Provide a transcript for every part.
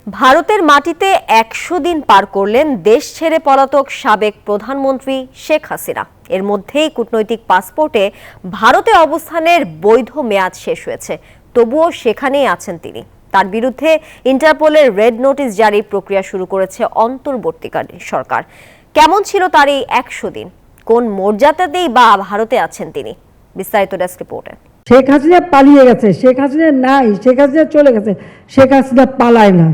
ভারতের মাটিতে ১০০ দিন পার করলেন দেশ ছেড়ে পলাতক সাবেক প্রধানমন্ত্রী শেখ হাসিনা। এর মধ্যেই কূটনৈতিক পাসপোর্টে ভারতে অবস্থানের বৈধ মেয়াদ শেষ হয়েছে, তবুও সেখানেই আছেন তিনি। তার বিরুদ্ধে ইন্টারপোলের রেড নোটিশ জারির প্রক্রিয়া শুরু করেছে অন্তর্বর্তীকালীন সরকার। কেমন ছিল তার এই ১০০ দিন, কোন মর্যাদাতেই বা ভারতে আছেন তিনি? বিস্তারিত ডেস্ক রিপোর্টে। শেখ হাসিনা পালিয়ে গেছে, শেখ হাসিনা নাই, শেখ হাসিনা চলে গেছে, শেখ হাসিনা পালায় না।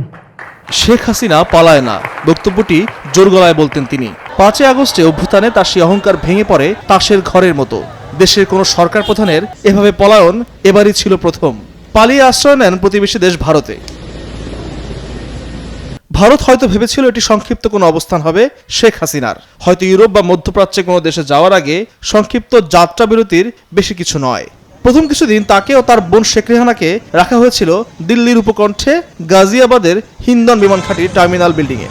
শেখ হাসিনা পালায় না বক্তব্যটি জোর গলায় বলতেন তিনি। ৫ই আগস্টে অভ্যুত্থানে তার সেই অহংকার ভেঙে পড়ে তাসের ঘরের মতো। দেশের কোনো সরকার প্রধানের এভাবে পলায়ন এবারই ছিল প্রথম। পালিয়ে আশ্রয় নেন প্রতিবেশী দেশ ভারতে। ভারত হয়তো ভেবেছিল এটি সংক্ষিপ্ত কোনো অবস্থান হবে শেখ হাসিনার, হয়তো ইউরোপ বা মধ্যপ্রাচ্যে কোনো দেশে যাওয়ার আগে সংক্ষিপ্ত যাত্রা বিরতির বেশি কিছু নয়। প্রথম কিছুদিন তাকে ও তার বোন শেখ রেহানাকে রাখা হয়েছিল দিল্লির উপকণ্ঠে গাজিয়াবাদের হিন্দন বিমান ঘাঁটির টার্মিনাল বিল্ডিংয়ে।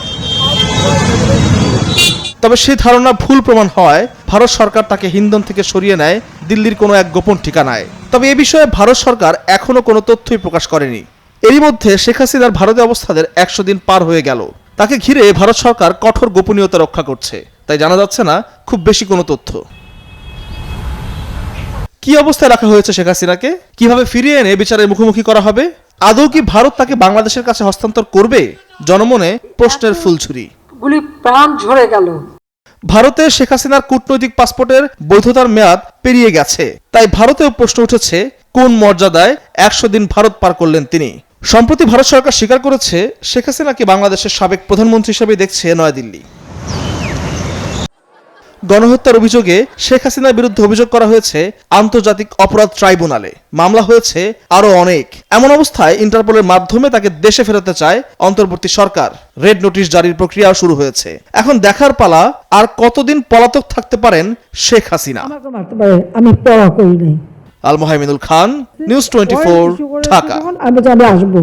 তবে সেই ধারণা ভুল প্রমাণ হওয়ায় ভারত সরকার তাকে হিন্দন থেকে সরিয়ে নেয় দিল্লির কোনো এক গোপন ঠিকানায়। তবে এ বিষয়ে ভারত সরকার এখনো কোনো তথ্যই প্রকাশ করেনি। এরই মধ্যে শেখ হাসিনার ভারতে অবস্থানের ১০০ দিন পার হয়ে গেল। তাকে ঘিরে ভারত সরকার কঠোর গোপনীয়তা রক্ষা করছে, তাই জানা যাচ্ছে না খুব বেশি কোনো তথ্য। কি অবস্থায় রাখা হয়েছে শেখ হাসিনাকে, কিভাবে ফিরিয়ে এনে বিচারের মুখোমুখি করা হবে, আদৌ কি ভারত তাকে বাংলাদেশের কাছে হস্তান্তর করবে? জনমনে প্রশ্নের ফুলঝুরি। গুলি প্রাণ ঝরে গেল। ভারতে শেখ হাসিনার কূটনৈতিক পাসপোর্টের বৈধতার মেয়াদ পেরিয়ে গেছে, তাই ভারতেও প্রশ্ন উঠেছে কোন মর্যাদায় ১০০ দিন ভারত পার করলেন তিনি। সম্প্রতি ভারত সরকার স্বীকার করেছে শেখ হাসিনাকে বাংলাদেশের সাবেক প্রধানমন্ত্রী হিসেবে দেখছে নয়াদিল্লি। গণহত্যার অভিযোগে শেখ হাসিনার বিরুদ্ধে অভিযোগ করা হয়েছে আন্তর্জাতিক অপরাধ ট্রাইব্যুনালে, মামলা হয়েছে আরো অনেক। এমন অবস্থায় ইন্টারপোলের মাধ্যমে তাকে দেশে ফেরাতে চায় অন্তর্বর্তী সরকার। রেড নোটিশ জারির প্রক্রিয়া শুরু হয়েছে। এখন দেখার পালা আর কতদিন পলাতক থাকতে পারেন শেখ হাসিনা। আমি পড়া করি নাই। আল মোহাইমিনুল খান, নিউজ 24, ঢাকা। আমি আসবো।